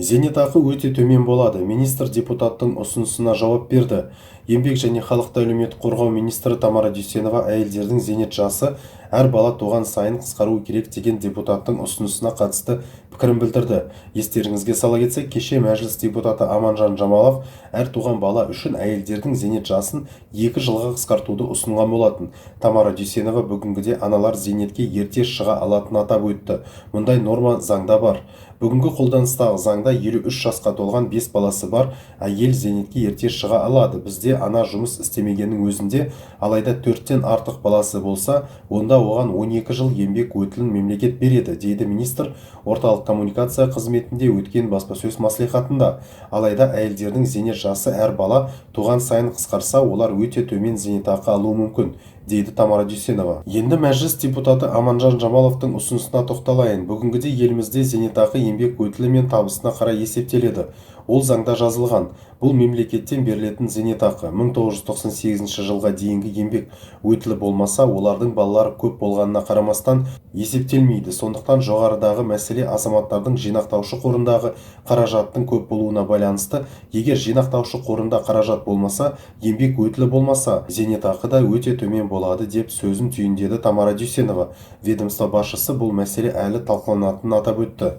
Зейнетақы өте төмен болады. Министр депутаттың ұсынысына жауап берді. Еңбек және халықты әлеуметтік қорғау министрі Тамара Дүйсенова әйелдердің зейнет жасы әр бала туған сайын қысқаруы керек деген депутаттың ұсынысына қатысты пікірін білдірді. Естеріңізге сала кетсек, кеше мәжіліс депутаты Аманжан Жамалов әр туған бала үшін әйелдердің зейнет жасын 2 жылға қысқартуды ұсынған болатын. Тамара Дүйсенова бүгінгіде аналар зейнетке ерте шыға алатынын атап өтті. Мұндай норма заңда бар. Бүгінгі қолданыстағы заңда 53 жасқа толған 5 баласы бар әйел зейнетке ерте шыға алады. Бізде ана жұмыс істемегеннің өзінде, алайда 4-тен артық баласы болса, онда оған 12 жыл еңбек өтілін мемлекет береді, дейді министр орталық коммуникация қызметінде өткен баспасөз мәслихатында. Алайда әйелдердің зейнет жасы әр бала туған сайын қысқарса, олар өте төмен зейнетақы алуы мүмкін, дейді Тамара Дүйсенова. Енді мәжіліс депутаты Аманжан Жамаловтың ұсынысына тоқталайын. Бүгінгіде елімізде зейнетақы еңбек өтілі мен табысына қарай есептеледі. Ол заңда жазылған. Бұл мемлекеттен берілетін зейнетақы. 1998 жылға дейінгі еңбек өтілі болмаса, олардың балалары көп болғанына қарамастан есептелмейді. Сондықтан жоғарыдағы мәселе азаматтардың жинақтаушы қорындағы қаражаттың көп болуына байланысты. Егер жинақтаушы қорында қаражат болмаса, еңбек өтілі болмаса, зейнетақы да өте төмен болады деп сөзін түйіндеді Тамара Дүйсенова. Ведомство басшысы бұл мәселе әлі талқыланатынын атап өтті.